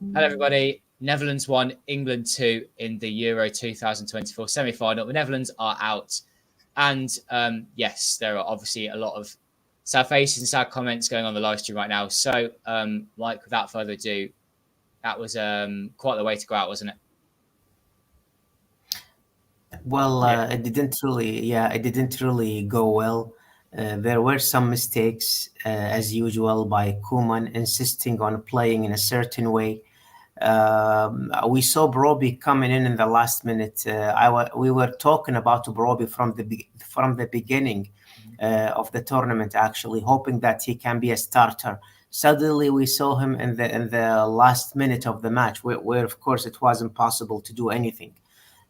Hello, everybody. Netherlands 1, England 2 in the Euro 2024 semi-final. The Netherlands are out. And yes, there are obviously a lot of sad faces and sad comments going on the live stream right now. So, Mike, without further ado, that was quite the way to go out, wasn't it? Well, it didn't really go well. There were some mistakes, as usual, by Koeman insisting on playing in a certain way. We saw Broby coming in the last minute. We were talking about Broby from the beginning of the tournament, actually, hoping that he can be a starter. Suddenly, we saw him in the last minute of the match, where of course it was impossible to do anything.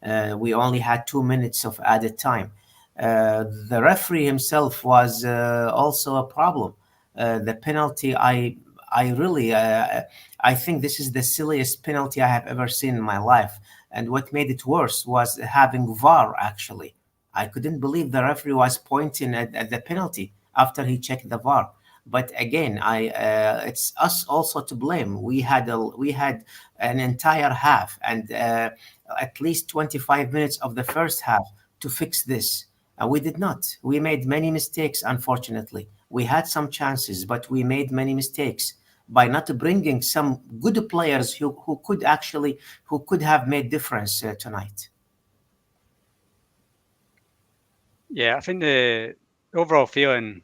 We only had 2 minutes of added time. The referee himself was also a problem. The penalty, I really, I think this is the silliest penalty I have ever seen in my life. And what made it worse was having VAR, actually. I couldn't believe the referee was pointing at the penalty after he checked the VAR. But again, it's us also to blame. We had an entire half and at least 25 minutes of the first half to fix this. We did not. We made many mistakes, unfortunately. We had some chances, but we made many mistakes by not bringing some good players who could have made difference tonight. Yeah, I think the overall feeling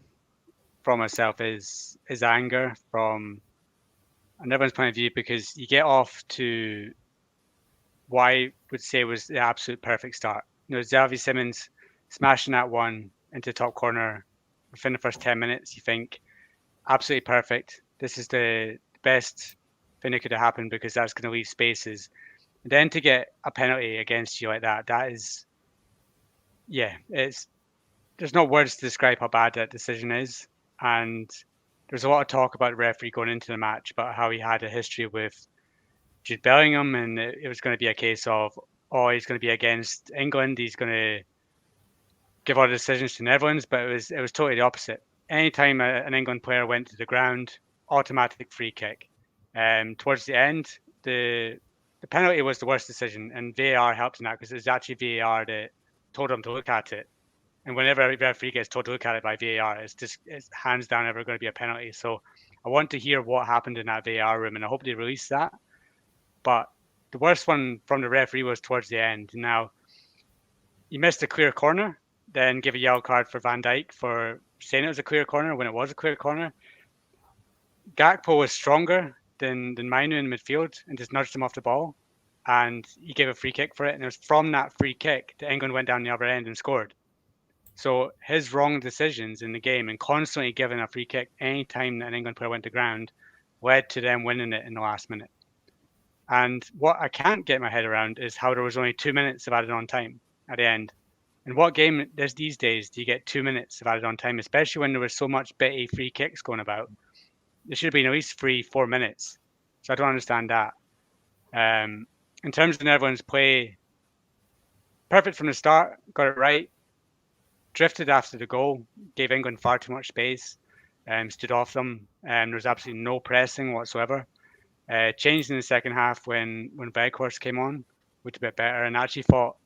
from myself is anger from everyone's point of view, because you get off to what I would say was the absolute perfect start. Xavi Simons smashing that one into the top corner within the first 10 minutes. You think, absolutely perfect. This is the best thing that could have happened, because that's going to leave spaces. And then to get a penalty against you like that is, there's no words to describe how bad that decision is. And there's a lot of talk about the referee going into the match, about how he had a history with Jude Bellingham, and it was going to be a case of, he's going to be against England, he's going to give all the decisions to Netherlands, but it was totally the opposite. Anytime an England player went to the ground, automatic free kick. Towards the end, the penalty was the worst decision, and VAR helped in that, because it was actually VAR that told him to look at it. And whenever a referee gets told to look at it by VAR, it's hands down ever going to be a penalty. So I want to hear what happened in that VAR room, and I hope they release that. But the worst one from the referee was towards the end. Now, he missed a clear corner, then give a yellow card for Van Dijk for saying it was a clear corner when it was a clear corner. Gakpo was stronger than Mainu in midfield and just nudged him off the ball, and he gave a free kick for it. And it was from that free kick that England went down the other end and scored. So his wrong decisions in the game and constantly giving a free kick any time that an England player went to ground led to them winning it in the last minute. And what I can't get my head around is how there was only 2 minutes of added on time at the end. And what game these days do you get 2 minutes of added on time, especially when there was so much bitty free kicks going about? There should have been at least 3-4 minutes. So I don't understand that. In terms of the Netherlands play, perfect from the start, got it right. Drifted after the goal, gave England far too much space, stood off them. There was absolutely no pressing whatsoever. Changed in the second half when Weghorst came on, looked a bit better, and actually fought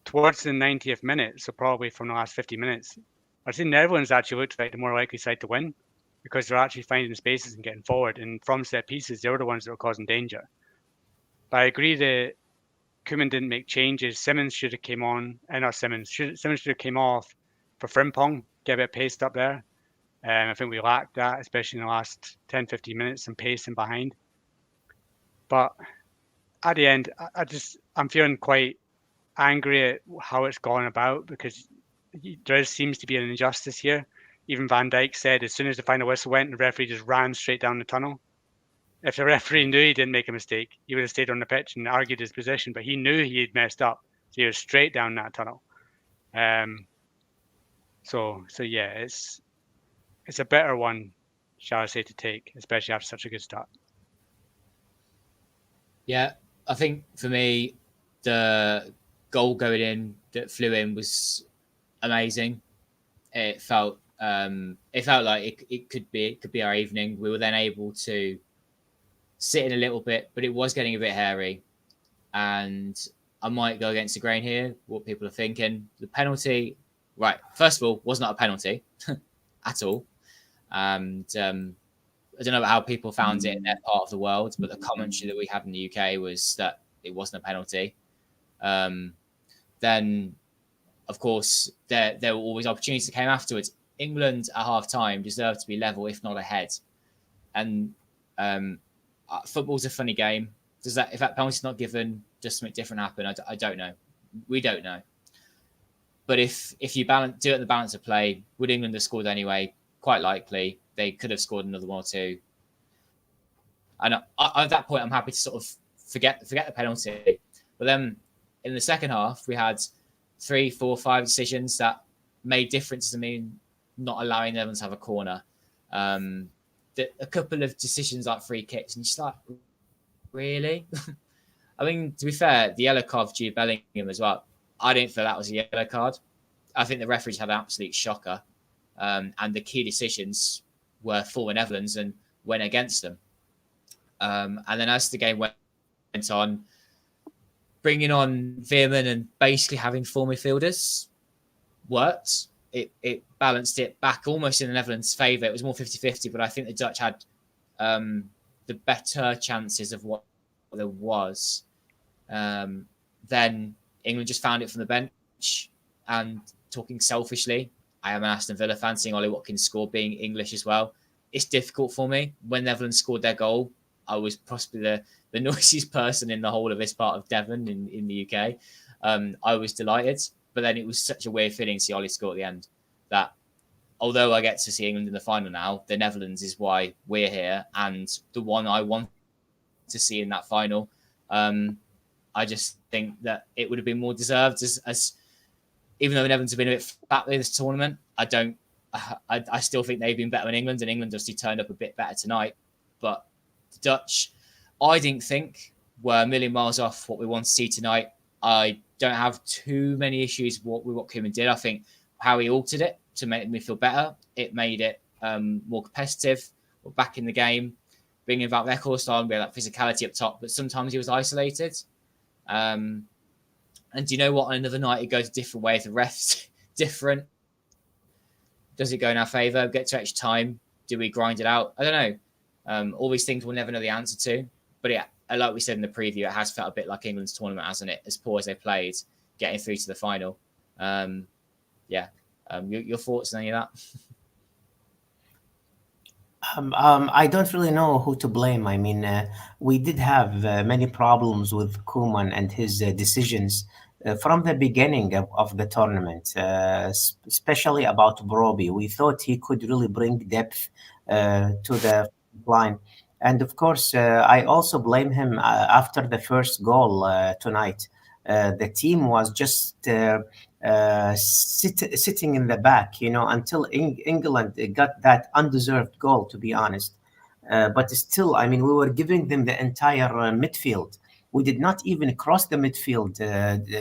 towards the 90th minute, so probably from the last 50 minutes. I'd say Netherlands actually looked like the more likely side to win, because they're actually finding spaces and getting forward, and from set pieces, they were the ones that were causing danger. But I agree that Koeman didn't make changes. Simons should have came on, Simons should have came off for Frimpong, get a bit of pace up there. I think we lacked that, especially in the last 10-15 minutes, some pace in behind. But at the end, I'm feeling quite angry at how it's gone about, because there seems to be an injustice here. Even Van Dijk said as soon as the final whistle went, the referee just ran straight down the tunnel. If the referee knew he didn't make a mistake, he would have stayed on the pitch and argued his position, but he knew he had messed up, so he was straight down that tunnel. So yeah, it's a better one, shall I say, to take, especially after such a good start. Yeah, I think for me, the goal going in that flew in was amazing. It felt like it could be our evening. We were then able to sitting a little bit, but it was getting a bit hairy. And I might go against the grain here, what people are thinking. The penalty, right, first of all, was not a penalty at all. And I don't know how people found it in their part of the world, but the commentary that we had in the UK was that it wasn't a penalty. Then, of course, there were always opportunities that came afterwards. England at half-time deserved to be level, if not ahead. And football's a funny game. If that penalty's not given, does something different happen? I don't know. We don't know. But if you do it at the balance of play, would England have scored anyway? Quite likely. They could have scored another one or two. And at that point, I'm happy to sort of forget the penalty. But then in the second half, we had 3, 4, 5 decisions that made differences. I mean, not allowing them to have a corner. A couple of decisions like free kicks, and just like, really? I mean, to be fair, the yellow card for Jude Bellingham as well, I didn't feel that was a yellow card. I think the referees had an absolute shocker. And the key decisions were for the Netherlands and went against them. And then as the game went on, bringing on Veerman and basically having 4 midfielders worked. It balanced it back almost in the Netherlands' favour. It was more 50-50, but I think the Dutch had the better chances of what there was. Then England just found it from the bench. And talking selfishly, I am an Aston Villa fan, seeing Ollie Watkins score, being English as well. It's difficult for me. When Netherlands scored their goal, I was possibly the noisiest person in the whole of this part of Devon in the UK. I was delighted, but then it was such a weird feeling to see Ollie score at the end that although I get to see England in the final now, the Netherlands is why we're here and the one I want to see in that final. I just think that it would have been more deserved as even though the Netherlands have been a bit fat with this tournament, I still think they've been better than England, and England obviously turned up a bit better tonight. But the Dutch, I didn't think were a million miles off what we want to see tonight. I don't have too many issues with what Koeman did. I think how he altered it to make me feel better. It made it more competitive. We're back in the game, bringing about record style, we had that physicality up top, but sometimes he was isolated. And do you know what? On another night, it goes a different way. If the ref's different, does it go in our favour? Get to extra time? Do we grind it out? I don't know. All these things we'll never know the answer to. But yeah, like we said in the preview, it has felt a bit like England's tournament, hasn't it? As poor as they played, getting through to the final. Your thoughts on any of that? I don't really know who to blame. I mean, we did have many problems with Koeman and his decisions from the beginning of the tournament, especially about Broby. We thought he could really bring depth to the line. And of course, I also blame him after the first goal tonight. The team was just sitting in the back, until England got that undeserved goal, to be honest. But still, I mean, we were giving them the entire midfield. We did not even cross the midfield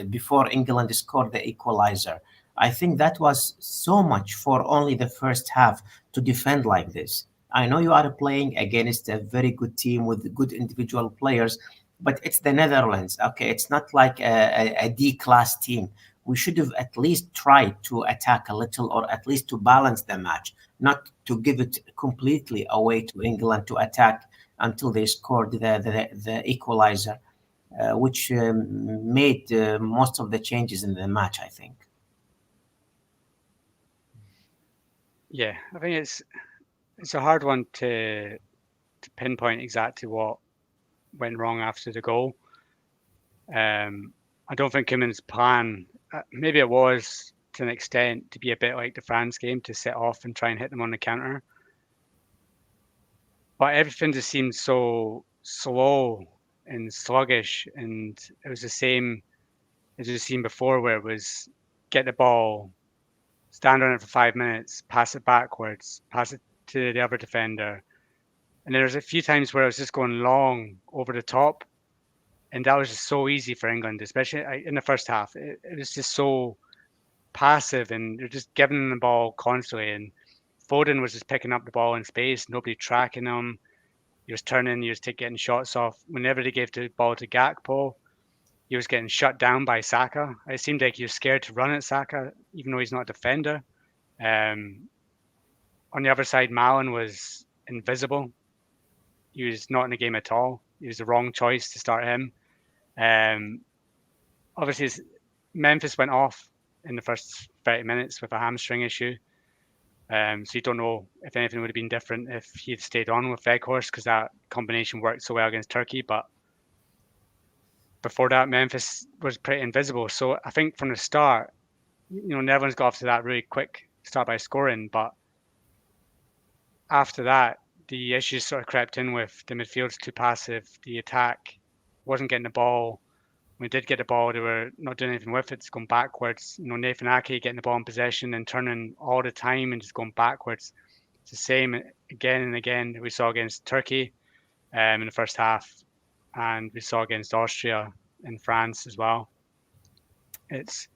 before England scored the equalizer. I think that was so much for only the first half to defend like this. I know you are playing against a very good team with good individual players, but it's the Netherlands. Okay, it's not like a D-class team. We should have at least tried to attack a little, or at least to balance the match, not to give it completely away to England to attack until they scored the equalizer, which made most of the changes in the match, I think. Yeah, I think it's a hard one to pinpoint exactly what went wrong after the goal. I don't think Koeman's plan, maybe it was to an extent to be a bit like the France game, to set off and try and hit them on the counter. But everything just seemed so slow and sluggish, and it was the same as we've seen before, where it was get the ball, stand on it for 5 minutes, pass it backwards, pass it to the other defender. And there's a few times where it was just going long over the top. And that was just so easy for England, especially in the first half. It was just so passive, and they're just giving them the ball constantly. And Foden was just picking up the ball in space, nobody tracking him. He was turning, he was getting shots off. Whenever they gave the ball to Gakpo, he was getting shut down by Saka. It seemed like he was scared to run at Saka, even though he's not a defender. On the other side, Malen was invisible. He was not in the game at all. It was the wrong choice to start him. Obviously, Memphis went off in the first 30 minutes with a hamstring issue. So you don't know if anything would have been different if he had stayed on with Weghorst, because that combination worked so well against Turkey. But before that, Memphis was pretty invisible. So I think from the start, Netherlands got off to that really quick start by scoring. But after that, the issues sort of crept in with the midfield's too passive. The attack wasn't getting the ball. When they did get the ball, they were not doing anything with it. It's going backwards. Nathan Ake getting the ball in possession and turning all the time and just going backwards. It's the same again and again that we saw against Turkey in the first half, and we saw against Austria and France as well. It's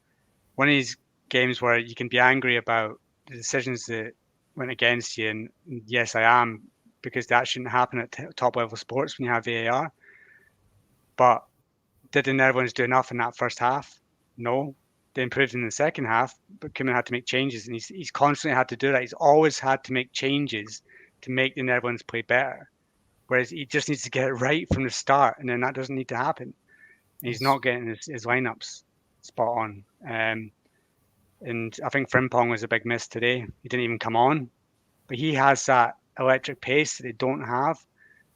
one of these games where you can be angry about the decisions that went against you, and yes, I am, because that shouldn't happen at top level sports when you have VAR. But did the Netherlands do enough in that first half? No. They improved in the second half, but Koeman had to make changes, and he's constantly had to do that. He's always had to make changes to make the Netherlands play better, whereas he just needs to get it right from the start, and then that doesn't need to happen. And he's not getting his lineups spot on. And I think Frimpong was a big miss today. He didn't even come on, but he has that electric pace that they don't have.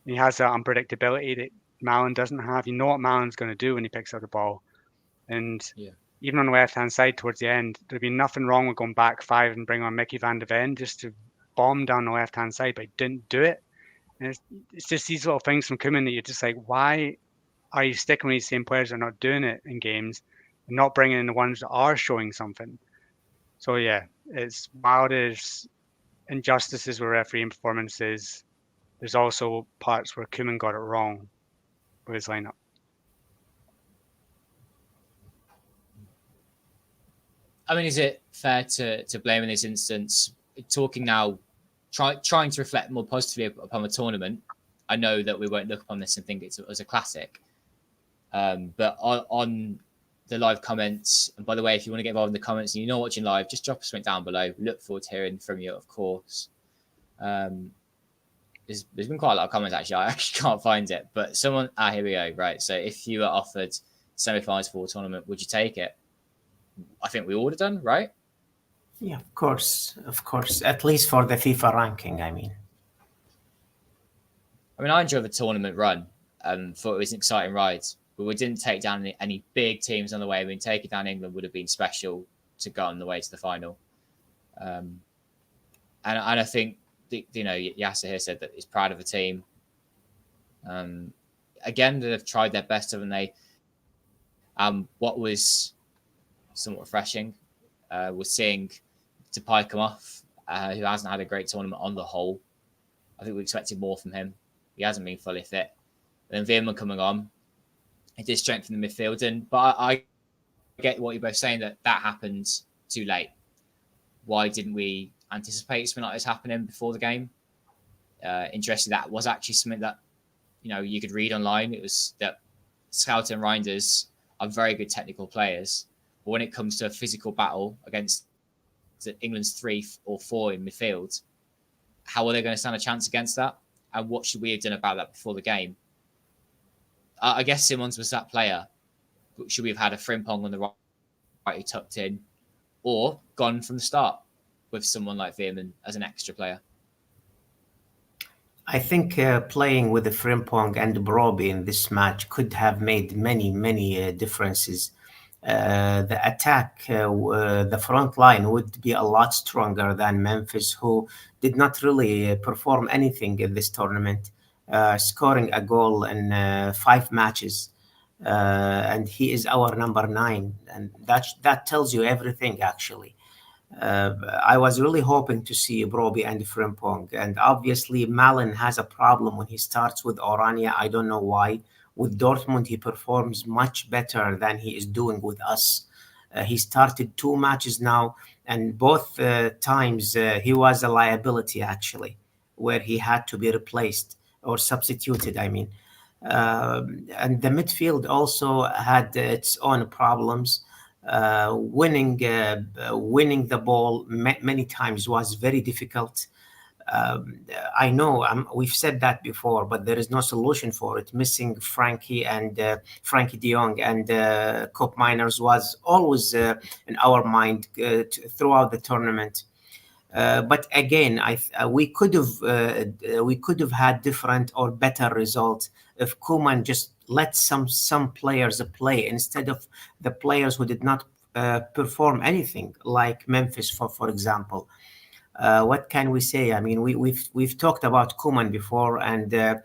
He has that unpredictability that Malen doesn't have. You know what Malen's going to do when he picks up the ball. And even on the left-hand side towards the end, there'd be nothing wrong with going back 5 and bring on Mickey van de Ven just to bomb down the left-hand side, but he didn't do it. And it's just these little things from Koeman that you're just like, why are you sticking with these same players that are not doing it in games and not bringing in the ones that are showing something? So yeah, it's while there's injustices with refereeing performances, there's also parts where Koeman got it wrong with his lineup. I mean, is it fair to blame in this instance? Talking now, trying to reflect more positively upon the tournament. I know that we won't look upon this and think it was a classic. But on the live comments, and by the way, if you want to get involved in the comments and you're not watching live, just drop us a link down below. We look forward to hearing from you, of course. There's been quite a lot of comments, actually. I actually can't find it. But someone... here we go. Right. So if you were offered semi-finals for a tournament, would you take it? I think we all would have done, right? Yeah, of course. Of course. At least for the FIFA ranking, I mean. I enjoyed the tournament run. Thought it was an exciting ride. But we didn't take down any big teams on the way. I mean, taking down England would have been special to go on the way to the final. And I think, Yasser here said that he's proud of the team. Again, they've tried their best, haven't they? What was somewhat refreshing was seeing Depay come off, who hasn't had a great tournament on the whole. I think we expected more from him. He hasn't been fully fit. And then Veerman coming on, it did strengthen the midfield. But I get what you're both saying, that happened too late. Why didn't we anticipate something like this happening before the game? Interesting, that was actually something that you could read online. It was that Schouten and Reinders are very good technical players, but when it comes to a physical battle against England's 3 or 4 in midfield, how are they going to stand a chance against that? And what should we have done about that before the game? I guess Simons was that player. But should we have had a Frimpong on the right who tucked in, or gone from the start with someone like Veerman as an extra player? I think playing with the Frimpong and Brobbey in this match could have made many differences. The attack, the front line would be a lot stronger than Memphis, who did not really perform anything in this tournament, scoring a goal in 5 matches. And he is our number 9. And that tells you everything, actually. I was really hoping to see Brobbey and Frimpong. And obviously, Malen has a problem when he starts with Oranje. I don't know why. With Dortmund, he performs much better than he is doing with us. He started 2 matches now, and both times he was a liability, actually, where he had to be replaced. or substituted, I mean. And the midfield also had its own problems. Winning the ball many times was very difficult. I know we've said that before, but there is no solution for it. Missing Frankie De Jong and Koop Miners was always in our mind throughout the tournament. But again, we could have had different or better results if Koeman just let some players play instead of the players who did not perform anything, like Memphis, for example. What can we say? I mean, we've talked about Koeman before, and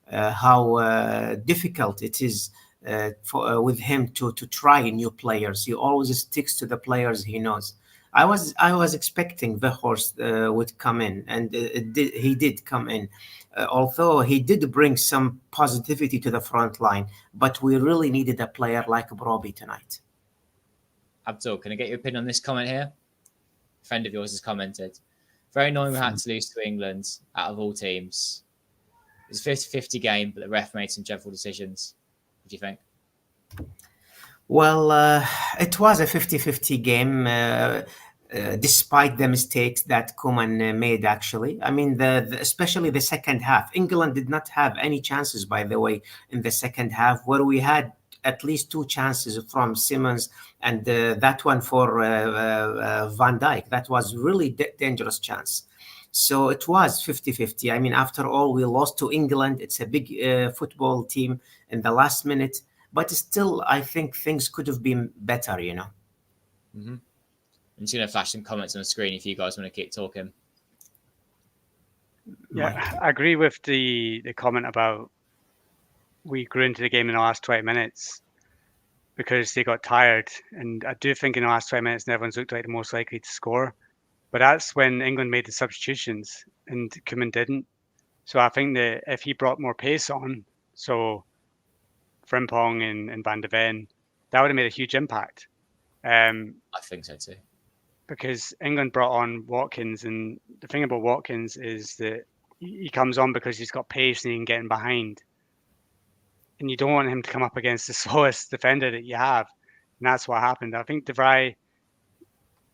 how difficult it is with him to try new players. He always sticks to the players he knows. I was expecting Weghorst would come in, and he did come in. Although he did bring some positivity to the front line, but we really needed a player like Brobbey tonight. Abdul, can I get your opinion on this comment here? A friend of yours has commented. Very annoying we had to lose to England out of all teams. It was a 50-50 game, but the ref made some dreadful decisions. What do you think? Well, it was a 50-50 game, despite the mistakes that Koeman made, actually. I mean, especially the second half. England did not have any chances, by the way, in the second half, where we had at least 2 chances from Simmons, and that one for Van Dijk. That was really dangerous chance. So it was 50-50. I mean, after all, we lost to England. It's a big football team in the last minute. But still, I think things could have been better, Mm-hmm. I'm just going to flash some comments on the screen if you guys want to keep talking. Yeah, Mike. I agree with the comment about we grew into the game in the last 20 minutes because they got tired. And I do think in the last 20 minutes, Netherlands looked like the most likely to score. But that's when England made the substitutions and Koeman didn't. So I think that if he brought more pace on, so Frimpong and Van de Ven, that would have made a huge impact. I think so too. Because England brought on Watkins, and the thing about Watkins is that he comes on because he's got pace and he can get in behind. And you don't want him to come up against the slowest defender that you have. And that's what happened. I think De Vrij,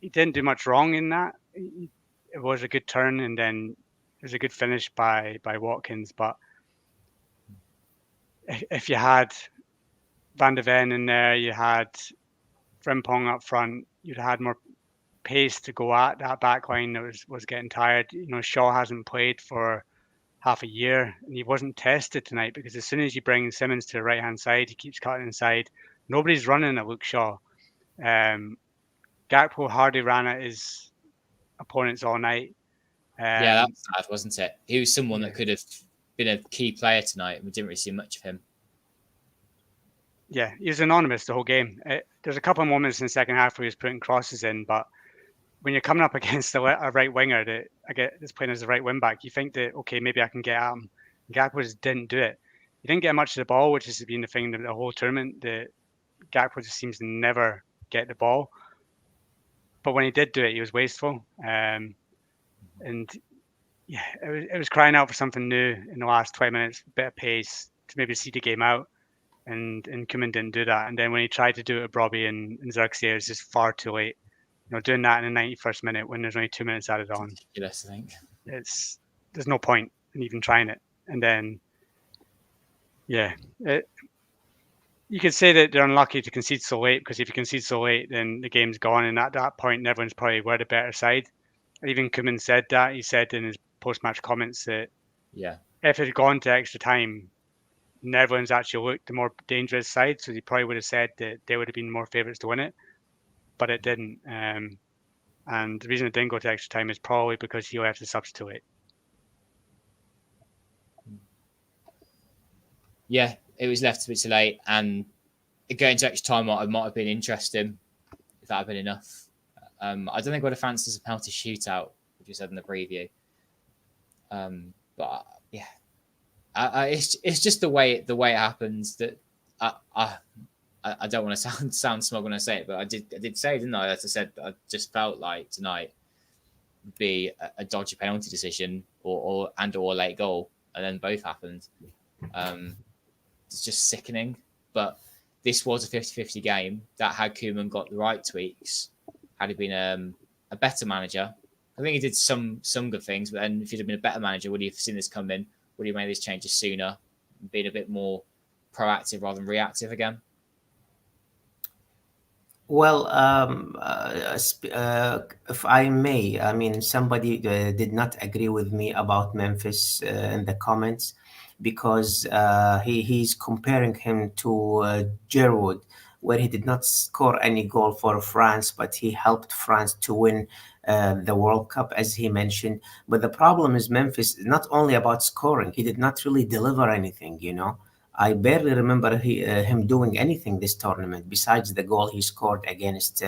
he didn't do much wrong in that. It was a good turn, and then it was a good finish by Watkins. But if you had Van de Ven in there, you had Frimpong up front, you'd had more pace to go at that back line that was getting tired. Shaw hasn't played for half a year, and he wasn't tested tonight because as soon as you bring Simmons to the right-hand side, he keeps cutting inside. Nobody's running at Luke Shaw. Gakpo hardly ran at his opponents all night. Yeah, that was sad, wasn't it? He was someone that could have been a key player tonight, and we didn't really see much of him. Yeah, he was anonymous the whole game. There's a couple of moments in the second half where he was putting crosses in, but when you're coming up against a right winger that's playing as a right wing back, you think that, okay, maybe I can get at him. Gakpo just didn't do it. He didn't get much of the ball, which has been the thing the whole tournament. That Gakpo just seems to never get the ball. But when he did do it, he was wasteful. And yeah, it was crying out for something new in the last 20 minutes, a bit of pace to maybe see the game out. And Koeman didn't do that. And then when he tried to do it with Brobbey and Xerxes, it was just far too late. Doing that in the 91st minute when there's only 2 minutes added on. Ridiculous, I think. There's no point in even trying it. And then, yeah, you could say that they're unlucky to concede so late, because if you concede so late, then the game's gone. And at that point, Netherlands probably were the better side. Even Koeman said that. He said in his post-match comments that if it had gone to extra time, Netherlands actually looked the more dangerous side. So he probably would have said that they would have been more favourites to win it. But it didn't. And the reason it didn't go to extra time is probably because he left to substitute. Yeah, it was left a bit too late, and going to extra time might have been interesting if that had been enough. I don't think I would have fancied a penalty shootout, which you said in the preview. But yeah, it's just the way it happens that I don't want to sound smug when I say it, but I did say, didn't I? As I said, I just felt like tonight would be a dodgy penalty decision or a late goal. and then both happened. It's just sickening. But this was a 50-50 game that had Koeman got the right tweaks, had he been a better manager. I think he did some good things, but then if he'd have been a better manager, would he have seen this come in? Would he have made these changes sooner? Been a bit more proactive rather than reactive again? Well, if I may, I mean, somebody did not agree with me about Memphis in the comments because he's comparing him to Giroud, where he did not score any goal for France, but he helped France to win the World Cup, as he mentioned. But the problem is Memphis is not only about scoring; he did not really deliver anything, you know. I barely remember him doing anything this tournament besides the goal he scored against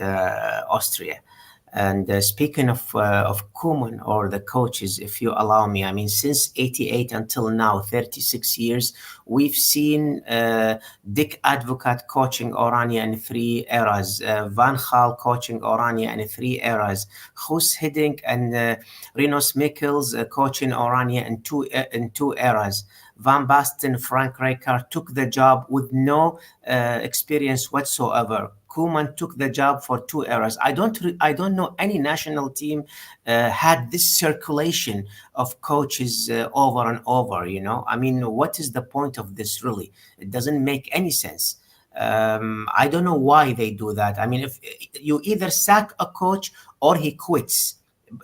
Austria. And speaking of Koeman or the coaches, if you allow me, I mean, since '88 until now, 36 years, we've seen Dick Advocaat coaching Oranje in three eras, Van Gaal coaching Oranje in three eras, Guus Hiddink and Rinus Michels coaching Oranje in two eras. Van Basten, Frank Rijkaard took the job with no experience whatsoever. Koeman took the job for two eras. I don't know any national team had this circulation of coaches over and over. You know, I mean, what is the point of this really? It doesn't make any sense. I don't know why they do that. I mean, if you either sack a coach or he quits,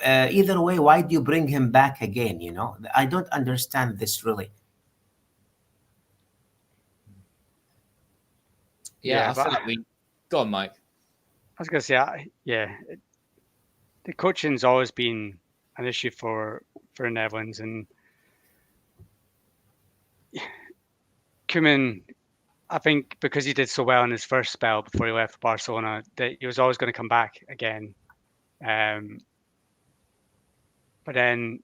either way, why do you bring him back again? You know, I don't understand this really. Yeah, I feel like we. Go on, Mike. I was going to say, the coaching's always been an issue for the Netherlands, and Koeman, I think because he did so well in his first spell before he left Barcelona, that he was always going to come back again. But then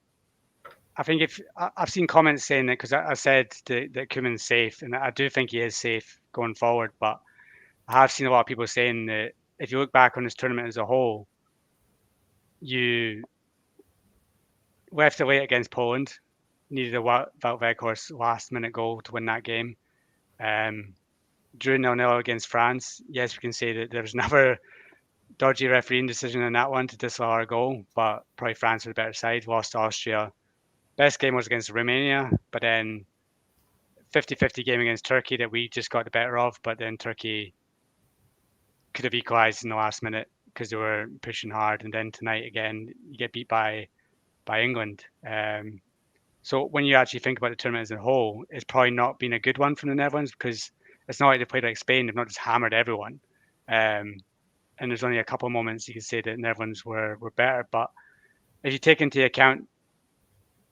I think if I've seen comments saying that, because I said that Koeman's safe, and I do think he is safe going forward, but I have seen a lot of people saying that if you look back on this tournament as a whole, you left it late against Poland, needed a Wout Weghorst last-minute goal to win that game. Drew 0-0 against France. Yes, we can say that there was another dodgy refereeing decision in that one to disallow our goal, but probably France were the better side, lost to Austria. Best game was against Romania, but then 50-50 game against Turkey that we just got the better of, but then Turkey could have equalized in the last minute because they were pushing hard. And then tonight again, you get beat by England. So when you actually think about the tournament as a whole, it's probably not been a good one from the Netherlands because it's not like they played like Spain. They've not just hammered everyone. And there's only a couple of moments you can say that the Netherlands were better. But if you take into account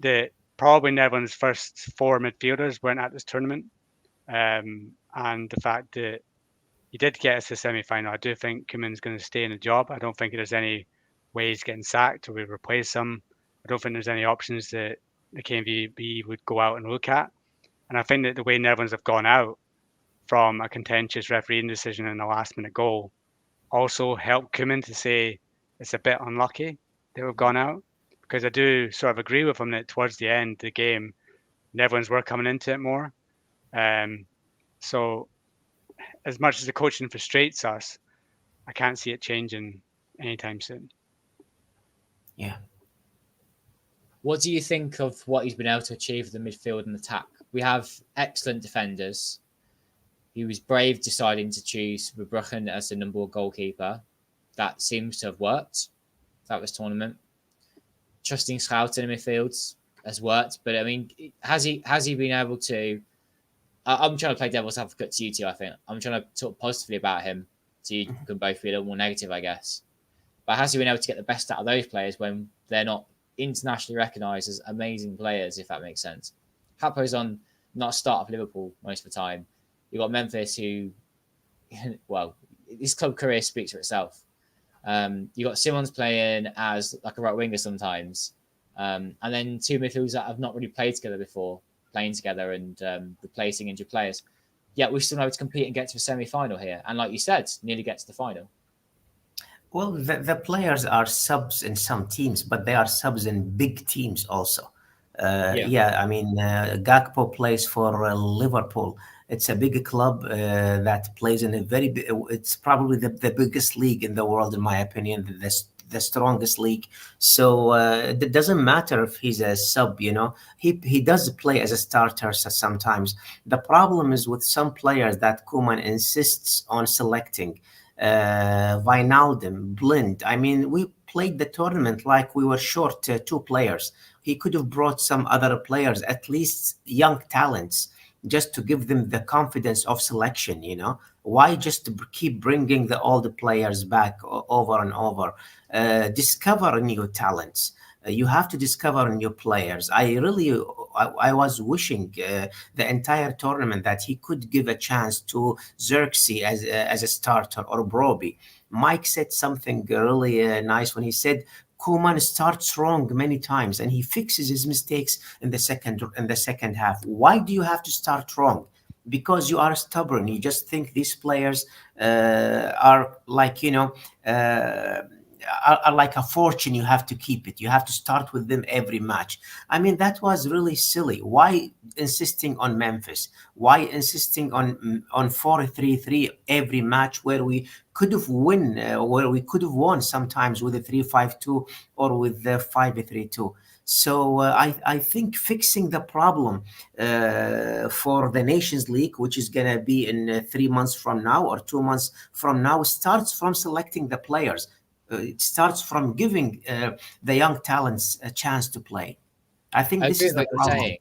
that probably Netherlands' first four midfielders weren't at this tournament, and the fact that he did get us to the semi-final, I do think Koeman's going to stay in the job. I don't think there's any way he's getting sacked or we replace him. I don't think there's any options that the KNVB would go out and look at. And I think that the way Netherlands have gone out from a contentious refereeing decision and a last-minute goal also helped Koeman to say it's a bit unlucky that we've gone out, because I do sort of agree with him that towards the end of the game, Netherlands were coming into it more. So as much as the coaching frustrates us, I can't see it changing anytime soon. Yeah. What do you think of what he's been able to achieve in the midfield and attack? We have excellent defenders. He was brave deciding to choose Verbruggen as the number one goalkeeper. That seems to have worked throughout this tournament. Trusting Schouten in the midfield has worked, but I mean, has he been able to? I'm trying to play devil's advocate to you two. I think I'm trying to talk positively about him, so you can both be a little more negative, I guess. But has he been able to get the best out of those players when they're not internationally recognised as amazing players, if that makes sense? Hapo's on not a start of Liverpool most of the time. You've got Memphis, who, well, his club career speaks for itself. You've got Simons playing as like a right winger sometimes. And then two midfielders that have not really played together before, playing together and replacing injured players. Yet we're still able to compete and get to a semi-final here. And like you said, nearly get to the final. Well, the players are subs in some teams, but they are subs in big teams also. I mean, Gakpo plays for Liverpool. It's a big club that plays in a it's probably the biggest league in the world, in my opinion, the strongest league. So it doesn't matter if he's a sub, he does play as a starter sometimes. The problem is with some players that Koeman insists on selecting. Wijnaldum, Blind. I mean, we played the tournament like we were short two players. He could have brought some other players, at least young talents, just to give them the confidence of selection. Why just to keep bringing the older players back over and over? Discover new talents. You have to discover new players. I was wishing the entire tournament that he could give a chance to Xerxes as a starter, or Broby. Mike said something really nice when he said Koeman starts wrong many times and he fixes his mistakes in the second half. Why do you have to start wrong? Because you are stubborn. You just think these players are like are like a fortune. You have to keep it. You have to start with them every match. I mean, that was really silly. Why insisting on Memphis? Why insisting on 4-3-3 every match where we could have won sometimes with a 3-5-2 or with the 5-3-2? So I think fixing the problem for the Nations League, which is going to be in 3 months from now or 2 months from now, starts from selecting the players. It starts from giving the young talents a chance to play. I think this is the problem.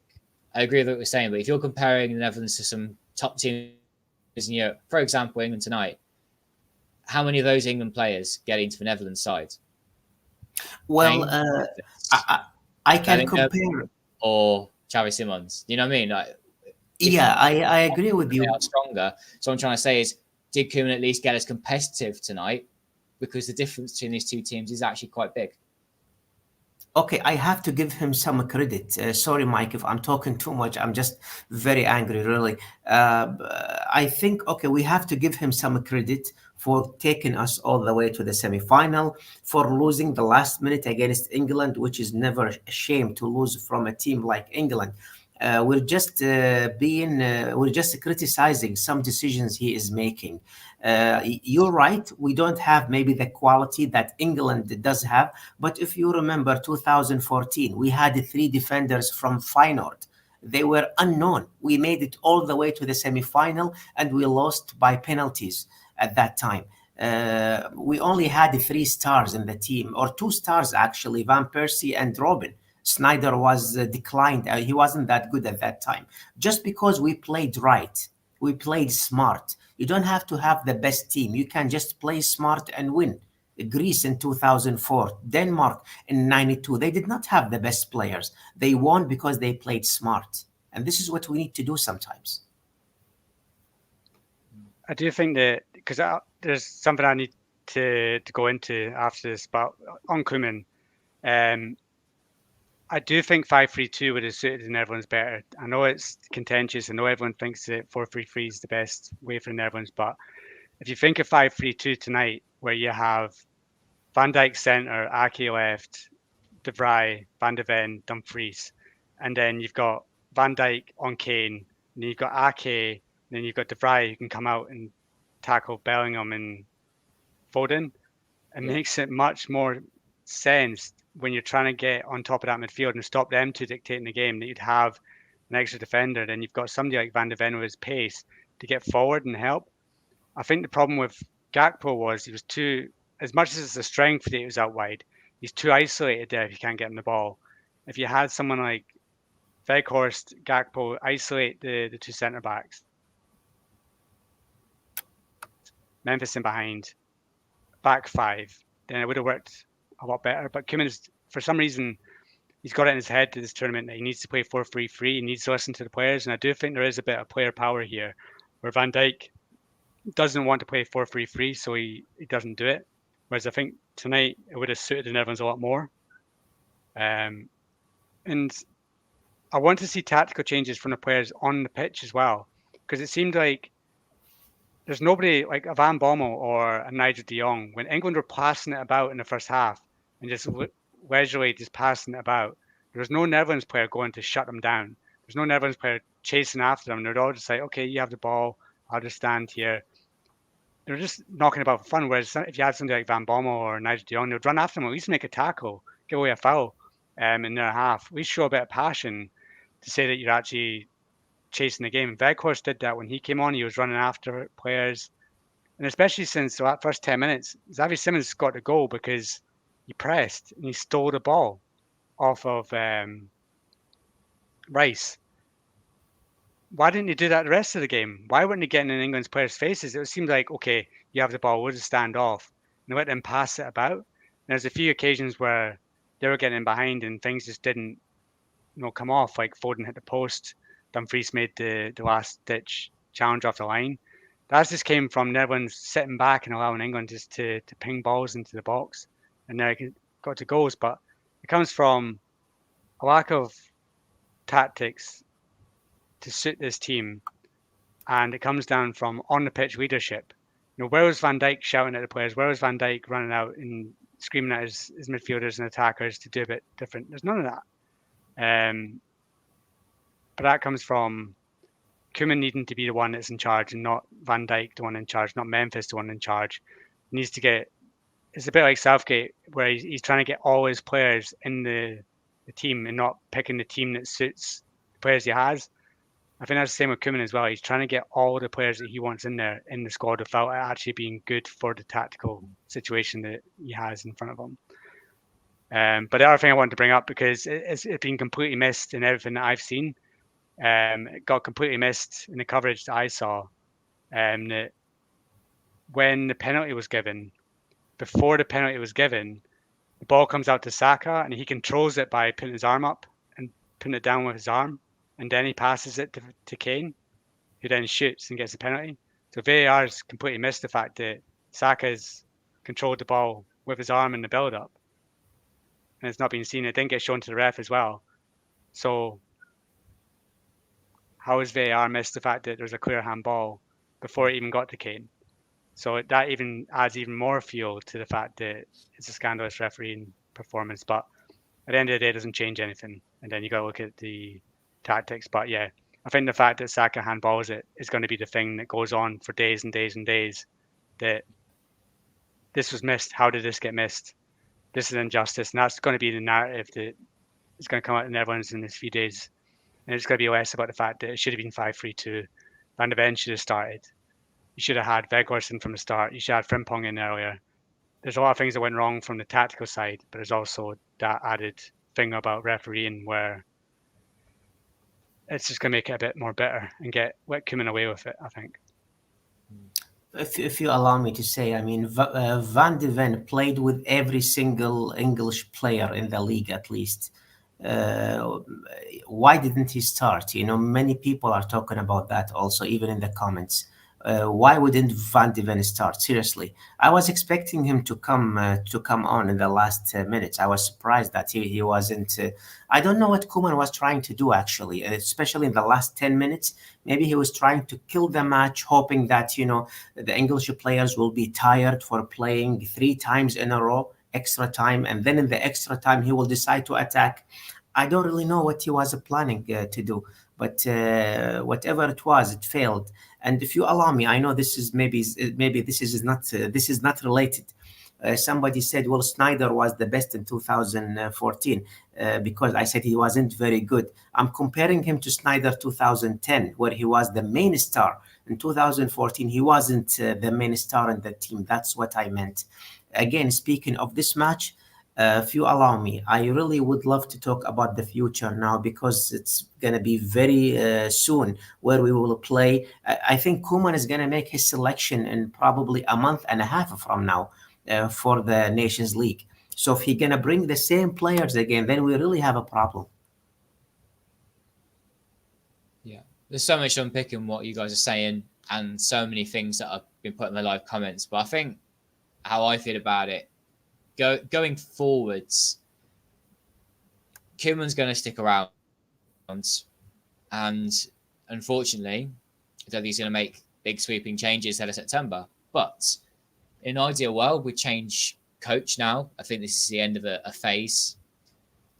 I agree with what you're saying, but if you're comparing the Netherlands to some top teams in Europe, for example, England tonight, how many of those England players get into the Netherlands side? Well, I can compare. Or Xavi Simons. You know what I mean? I agree with you. They are stronger. So what I'm trying to say is, did Koeman at least get us competitive tonight? Because the difference between these two teams is actually quite big. Okay, I have to give him some credit. Sorry, Mike, if I'm talking too much. I'm just very angry, really. I think, okay, we have to give him some credit for taking us all the way to the semi-final, for losing the last minute against England, which is never a shame to lose from a team like England. We're just criticizing some decisions he is making. You're right. We don't have maybe the quality that England does have. But if you remember 2014, we had 3 defenders from Feyenoord. They were unknown. We made it all the way to the semi-final and we lost by penalties at that time. We only had 3 stars in the team, or 2 stars actually, Van Persie and Robin. Snyder was declined. He wasn't that good at that time. Just because we played right, we played smart. You don't have to have the best team. You can just play smart and win. Greece in 2004, Denmark in 92. They did not have the best players. They won because they played smart. And this is what we need to do sometimes. I do think that, because there's something I need to go into after this, but on Koeman, I do think 5-3-2 would have suited the Netherlands better. I know it's contentious. I know everyone thinks that 4-3-3 is the best way for the Netherlands. But if you think of 5-3-2 tonight, where you have Van Dijk centre, Ake left, De Vrij, Van de Ven, Dumfries, and then you've got Van Dijk on Kane, and then you've got Ake, and then you've got De Vrij who can come out and tackle Bellingham and Foden. It makes it much more sense when you're trying to get on top of that midfield and stop them to dictating the game, that you'd have an extra defender. Then you've got somebody like Van de Ven with his pace to get forward and help. I think the problem with Gakpo was he was too, as much as it's a strength that he was out wide, he's too isolated there if you can't get him the ball. If you had someone like Weghorst, Gakpo, isolate the 2 centre backs, Memphis in behind, back 5, then it would have worked a lot better. But Koeman, for some reason, he's got it in his head to this tournament that he needs to play 4-3-3. He needs to listen to the players, and I do think there is a bit of player power here, where Van Dijk doesn't want to play 4-3-3, so he doesn't do it. Whereas I think tonight it would have suited the Netherlands a lot more. And I want to see tactical changes from the players on the pitch as well, because it seemed like there's nobody like a Van Bommel or a Nigel de Jong. When England were passing it about in the first half and just leisurely just passing it about, There was no Netherlands player going to shut them down. There's no Netherlands player chasing after them. They're all just like, okay, you have the ball, I'll just stand here. They're just knocking about for fun. Whereas if you had somebody like Van Bommel or Nigel de Jong, they'd run after them, at least make a tackle, give away a foul in their half. We show a bit of passion to say that you're actually chasing the game. Weghorst did that when he came on. He was running after players. And especially since the first 10 minutes, Xavi Simons got the goal because he pressed and he stole the ball off of Rice. Why didn't he do that the rest of the game? Why weren't he getting in England's players' faces? It seemed like, okay, you have the ball, we'll just stand off. And let them pass it about. And there's a few occasions where they were getting behind and things just didn't come off. Like Foden hit the post, Dumfries made the last ditch challenge off the line. That just came from Netherlands sitting back and allowing England just to ping balls into the box. And they got to goals. But it comes from a lack of tactics to suit this team. And it comes down from on the pitch leadership. Where was Van Dijk shouting at the players? Where was Van Dijk running out and screaming at his midfielders and attackers to do a bit different? There's none of that. But that comes from Koeman needing to be the one that's in charge and not Van Dijk the one in charge, not Memphis the one in charge. He needs to get. It's a bit like Southgate, where he's trying to get all his players in the team and not picking the team that suits the players he has. I think that's the same with Koeman as well. He's trying to get all the players that he wants in there in the squad without it actually being good for the tactical situation that he has in front of him. But the other thing I wanted to bring up, because it's been completely missed in everything that I've seen, it got completely missed in the coverage that I saw, that when the penalty was given, before the penalty was given, the ball comes out to Saka and he controls it by putting his arm up and putting it down with his arm. And then he passes it to Kane, who then shoots and gets the penalty. So VAR's completely missed the fact that Saka's controlled the ball with his arm in the build-up. And it's not been seen. It didn't get shown to the ref as well. So how has VAR missed the fact that there's a clear handball before it even got to Kane? So that even adds even more fuel to the fact that it's a scandalous refereeing performance. But at the end of the day, it doesn't change anything. And then you got to look at the tactics. But yeah, I think the fact that Saka handballs it is going to be the thing that goes on for days and days and days, that this was missed. How did this get missed? This is injustice. And that's going to be the narrative that is going to come out in the Netherlands in this few days. And it's going to be less about the fact that it should have been 5-3-2. Van de Ven should have started. You should have had Weghorst in from the start. You should have had Frimpong in earlier. There's a lot of things that went wrong from the tactical side, but there's also that added thing about refereeing where it's just going to make it a bit more bitter and let Koeman away with it, I think. If you allow me to say, I mean, Van de Ven played with every single English player in the league, at least. Why didn't he start? Many people are talking about that also, even in the comments. Why wouldn't Van de Ven start? Seriously, I was expecting him to come on in the last minutes. I was surprised that he wasn't. I don't know what Koeman was trying to do, actually, especially in the last 10 minutes. Maybe he was trying to kill the match, hoping that the English players will be tired for playing 3 times in a row, extra time, and then in the extra time he will decide to attack. I don't really know what he was planning to do, but whatever it was, it failed. And if you allow me, I know this is maybe this is not related. Somebody said, well, Sneijder was the best in 2014 because I said he wasn't very good. I'm comparing him to Sneijder 2010, where he was the main star. In 2014, he wasn't the main star in the team. That's what I meant. Again, speaking of this match, if you allow me, I really would love to talk about the future now, because it's going to be very soon where we will play. I think Koeman is going to make his selection in probably a month and a half from now for the Nations League. So if he's going to bring the same players again, then we really have a problem. Yeah, there's so much unpicking what you guys are saying and so many things that have been put in the live comments. But I think how I feel about it, going forwards, Koeman's going to stick around, and unfortunately, I don't think he's going to make big sweeping changes ahead of September. But in an ideal world, we change coach now. I think this is the end of a phase.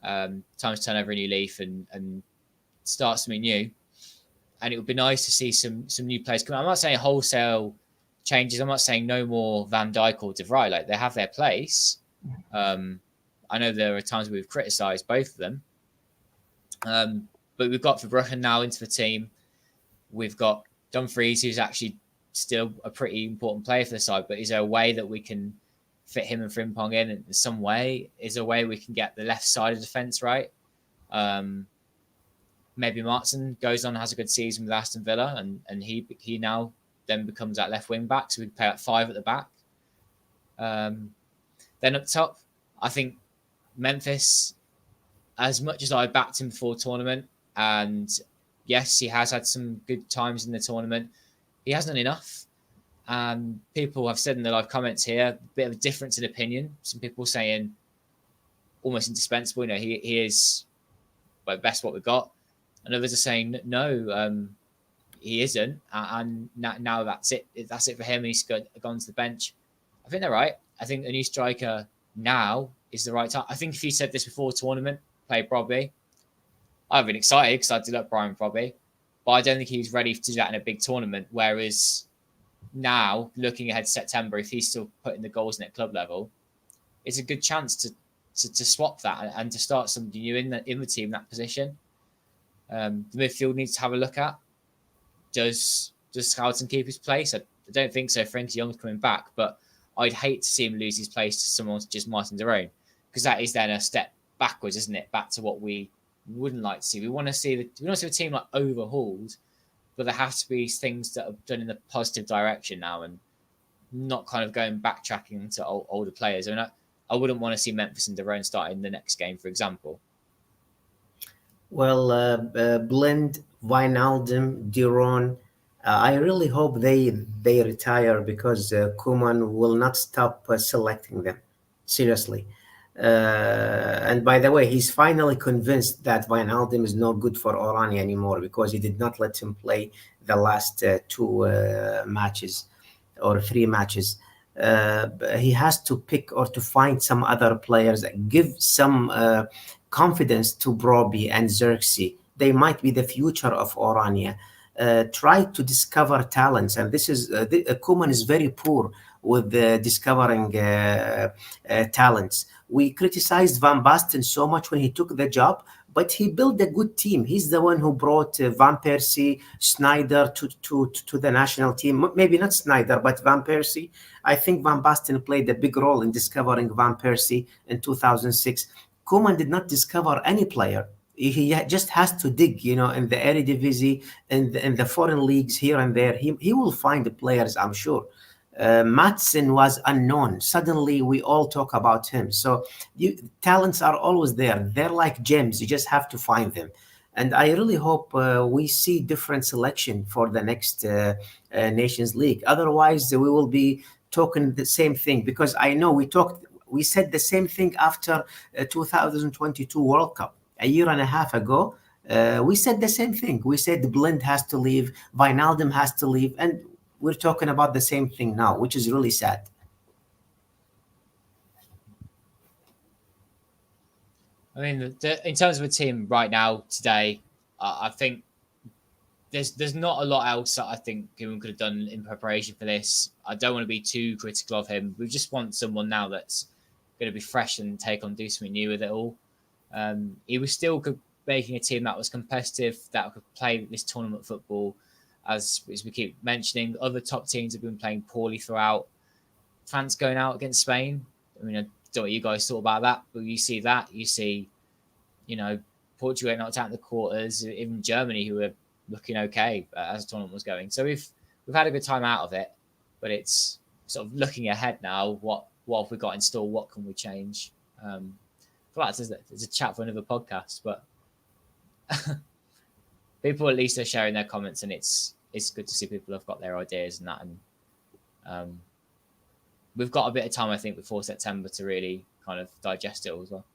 Time to turn over a new leaf and start something new. And it would be nice to see some new players come out. I'm not saying wholesale changes. I'm not saying no more Van Dijk or De Vrij. Like, they have their place. I know there are times we've criticised both of them. But we've got Verbruggen now into the team. We've got Dumfries, who's actually still a pretty important player for the side. But is there a way that we can fit him and Frimpong in some way? Is there a way we can get the left side of the defence right? Maybe Martin goes on and has a good season with Aston Villa, and he now then becomes that left wing back, so we can play at 5 at the back. Then up top, I think Memphis, as much as I backed him before tournament, and yes, he has had some good times in the tournament, he hasn't done enough. People have said in the live comments here, a bit of a difference in opinion. Some people saying almost indispensable. He is best what we've got. And others are saying no, he isn't. And now that's it. That's it for him. He's gone to the bench. I think they're right. I think a new striker now is the right time. I think if you said this before tournament, play Brobby, I've been excited because I did like Brian Brobby, but I don't think he's ready to do that in a big tournament. Whereas now, looking ahead to September, if he's still putting the goals in at club level, it's a good chance to swap that and to start somebody new in the team in that position. The midfield needs to have a look at. Does Schouten keep his place? I don't think so. Frankie Young's coming back, but I'd hate to see him lose his place to someone just Martin de Roon, because that is then a step backwards, isn't it? Back to what we wouldn't like to see. We want to see the team like overhauled, but there has to be things that are done in the positive direction now, and not kind of going backtracking to older players. I mean, I wouldn't want to see Memphis and de Roon starting the next game, for example. Well, Blind, Wijnaldum, de Roon, I really hope they retire, because Koeman will not stop selecting them. Seriously. And by the way, he's finally convinced that Wijnaldum is no good for Oranje anymore, because he did not let him play the last 2 matches or 3 matches. He has to pick or to find some other players that give some confidence to Brobbey and Xerxes. They might be the future of Oranje. Try to discover talents, and this is Koeman is very poor with discovering talents. We criticized Van Basten so much when he took the job, but he built a good team. He's the one who brought Van Persie, Sneijder to the national team. Maybe not Sneijder, but Van Persie. I think Van Basten played a big role in discovering Van Persie in 2006. Koeman did not discover any player. He just has to dig, in the Eredivisie, in the foreign leagues here and there. He will find the players, I'm sure. Madsen was unknown. Suddenly, we all talk about him. So talents are always there. They're like gems. You just have to find them. And I really hope we see different selection for the next Nations League. Otherwise, we will be talking the same thing, because I know we said the same thing after 2022 World Cup. A year and a half ago, we said the same thing. We said Blind has to leave, Wijnaldum has to leave, and we're talking about the same thing now, which is really sad. I mean, in terms of a team right now, today, I think there's not a lot else that I think Koeman could have done in preparation for this. I don't want to be too critical of him. We just want someone now that's going to be fresh and do something new with it all. He was still making a team that was competitive, that could play this tournament football. As we keep mentioning, other top teams have been playing poorly throughout. France going out against Spain. I mean, I don't know what you guys thought about that, but you see that. You see, Portugal knocked out in the quarters, even Germany, who were looking okay as the tournament was going. So we've had a good time out of it, but it's sort of looking ahead now. What have we got in store? What can we change? I feel like there's a chat for another podcast, but people at least are sharing their comments, and it's good to see people have got their ideas and that. And we've got a bit of time, I think, before September to really kind of digest it all as well.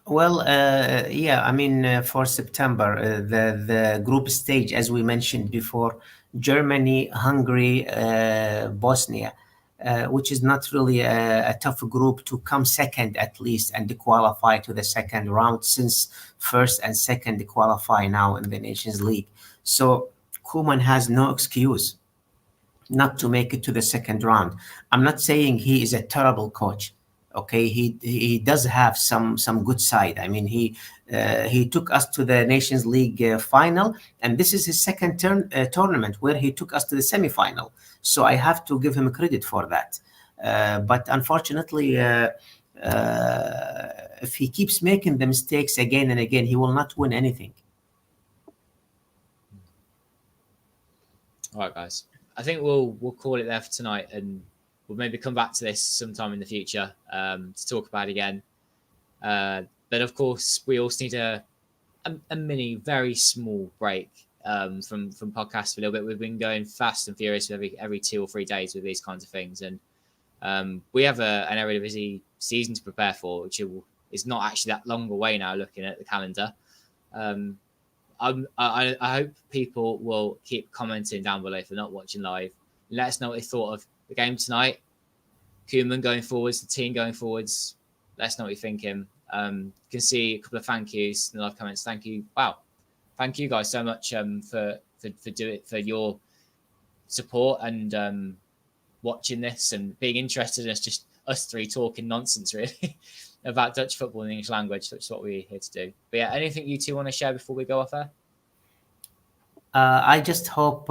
Well, I mean, for September, the group stage, as we mentioned before, Germany, Hungary, Bosnia. which is not really a tough group to come second at least and qualify to the second round, since first and second qualify now in the Nations League. So Koeman has no excuse not to make it to the second round. I'm not saying he is a terrible coach. Okay, he does have some good side. I mean, he took us to the Nations League final, and this is his second tournament where he took us to the semi-final. So I have to give him credit for that. But unfortunately, if he keeps making the mistakes again and again, he will not win anything. All right, guys. I think we'll call it there for tonight, and we'll maybe come back to this sometime in the future to talk about it again. But of course, we also need a mini, very small break from podcasts for a little bit. We've been going fast and furious every 2 or 3 days with these kinds of things, and we have an Eredivisie season to prepare for, which is not actually that long away now. Looking at the calendar. I hope people will keep commenting down below if they're not watching live. Let us know what they thought of the game tonight. Koeman going forwards, the team going forwards. Let us know what you're thinking. You can see a couple of thank yous in the live comments. Thank you. Wow. Thank you guys so much for your support and watching this and being interested in us three talking nonsense, really, about Dutch football in the English language, which is what we're here to do. But yeah, anything you two want to share before we go off air? I just hope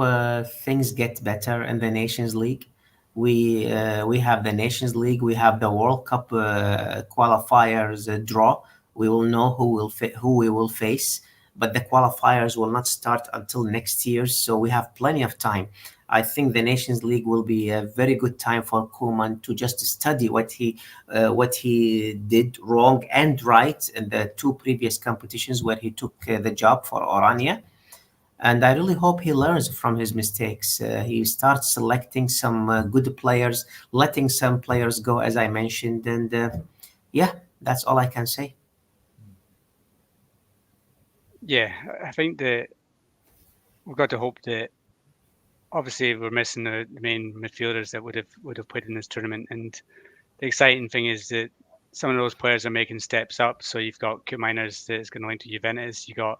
things get better in the Nations League. We have the Nations League. We have the World Cup qualifiers draw. We will know who we will face, but the qualifiers will not start until next year. So we have plenty of time. I think the Nations League will be a very good time for Koeman to just study what he did wrong and right in the 2 previous competitions where he took the job for Oranje. And I really hope he learns from his mistakes. He starts selecting some good players, letting some players go, as I mentioned. And yeah, that's all I can say. Yeah, I think that we've got to hope that obviously we're missing the main midfielders that would have played in this tournament. And the exciting thing is that some of those players are making steps up. So you've got Koeman that's going to link to Juventus. You got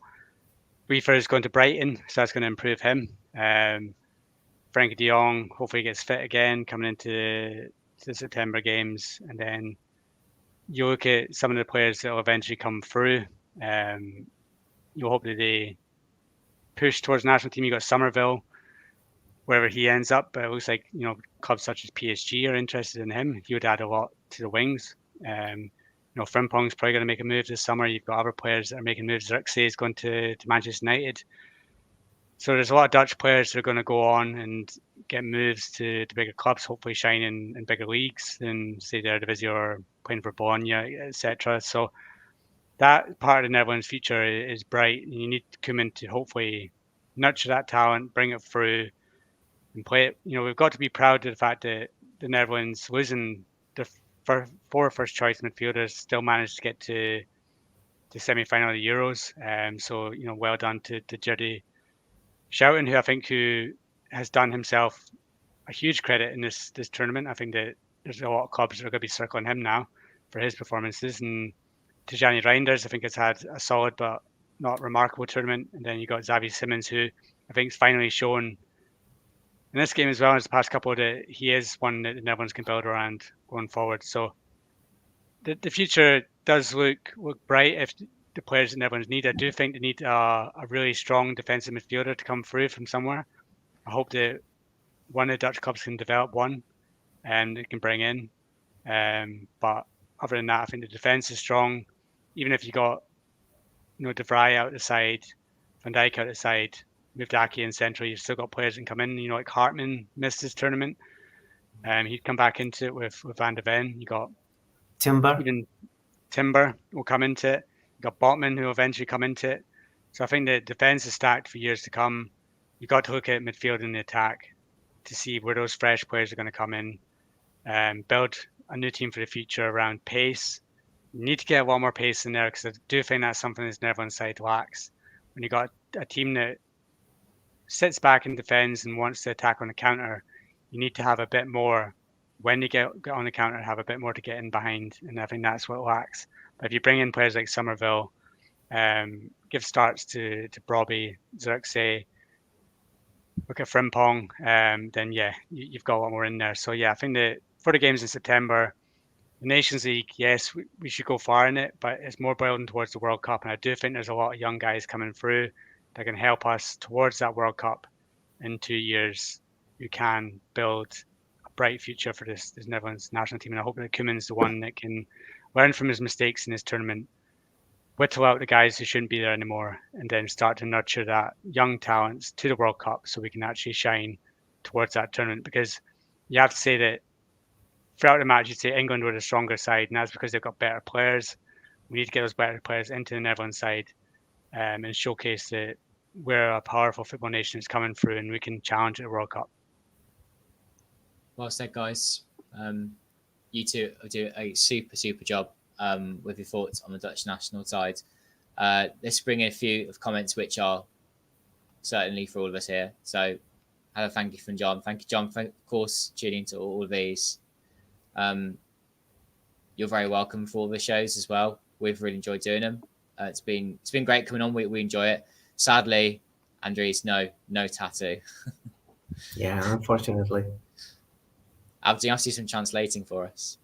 Reefer is going to Brighton, so that's going to improve him. Frankie de Jong hopefully gets fit again coming into the September games, and then you look at some of the players that will eventually come through. You'll hope that they push towards the national team. You got Somerville, wherever he ends up, but it looks like clubs such as PSG are interested in him. He would add a lot to the wings. Frimpong's probably going to make a move this summer. You've got other players that are making moves. Zirkzee is going to Manchester United. So there's a lot of Dutch players that are going to go on and get moves to bigger clubs, hopefully shine in bigger leagues than, say, the Eredivisie or playing for Bologna, etc. So that part of the Netherlands' future is bright. You need Koeman to hopefully nurture that talent, bring it through, and play it. We've got to be proud of the fact that the Netherlands, losing their 4 first choice midfielders, still managed to get to the semi-final of the Euros. So well done to Jody Schouten, who has done himself a huge credit in this tournament. I think that there's a lot of clubs that are going to be circling him now for his performances. And Tijani Reinders, I think, has had a solid but not remarkable tournament. And then you got Xavi Simons, who I think is finally shown in this game as well as the past couple that he is one that the Netherlands can build around going forward. So the future does look bright if the players that Netherlands need. I do think they need a really strong defensive midfielder to come through from somewhere. I hope that one of the Dutch clubs can develop one and they can bring in. But other than that, I think the defense is strong. Even if you got De Vrij out the side, Van Dijk out the side, Mufdaki in central, you've still got players that can come in. Like Hartman missed his tournament. He'd come back into it with Van de Ven. You got Timber. Even Timber will come into it. You got Botman who will eventually come into it. So I think the defense is stacked for years to come. You've got to look at midfield and the attack to see where those fresh players are going to come in. Build a new team for the future around pace. You need to get a lot more pace in there because I do think that's something this Netherlands side lacks. When you got a team that sits back and defends and wants to attack on the counter, you need to have a bit more when they get on the counter, have a bit more to get in behind, and I think that's what lacks. But if you bring in players like Somerville, give starts to Brobby, Xerxes, look at Frimpong, then yeah, you've got a lot more in there. So yeah, I think that for the games in September, the Nations League, yes, we should go far in it, but it's more building towards the World Cup. And I do think there's a lot of young guys coming through that can help us towards that World Cup in 2 years. You can build a bright future for this Netherlands national team. And I hope that Koeman's the one that can learn from his mistakes in this tournament, whittle out the guys who shouldn't be there anymore, and then start to nurture that young talents to the World Cup so we can actually shine towards that tournament. Because you have to say that throughout the match, you'd say England were the stronger side, and that's because they've got better players. We need to get those better players into the Netherlands side and showcase that we're a powerful football nation that's coming through and we can challenge at the World Cup. Well said, guys. You two do a super job with your thoughts on the Dutch national side. Let's bring in a few of comments which are certainly for all of us here. So, have a thank you from John. Thank you, John, for, of course, tuning into all of these. You're very welcome for all the shows as well. We've really enjoyed doing them. It's been great coming on. We enjoy it. Sadly, Andres, no tattoo. Yeah, unfortunately. Abdul, you have to do some translating for us.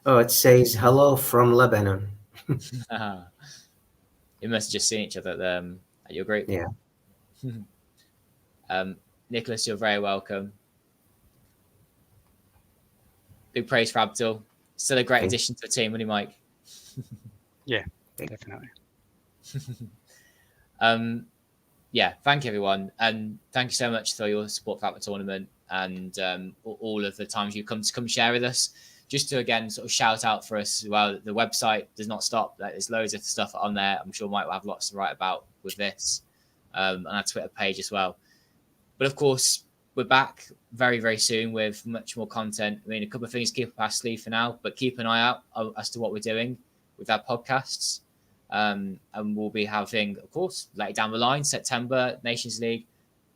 Oh, it says hello from Lebanon. You must have just seen each other at your group. Yeah. Nicholas, you're very welcome. Big praise for Abdul. Still a great addition to the team, wasn't he, Mike? Yeah, definitely. Yeah, thank you, everyone. And thank you so much for your support throughout the tournament and all of the times you come share with us. Just to, again, sort of shout out for us as well, the website does not stop. There's loads of stuff on there. I'm sure Mike will have lots to write about with this and our Twitter page as well. But, of course, we're back very, very soon with much more content. I mean, a couple of things to keep up our sleeve for now, but keep an eye out as to what we're doing with our podcasts. And we'll be having, of course, later down the line, September, Nations League,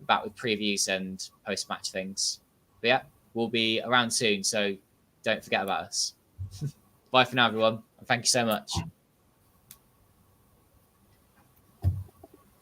back with previews and post-match things. But yeah, we'll be around soon, so don't forget about us. Bye for now, everyone, and thank you so much.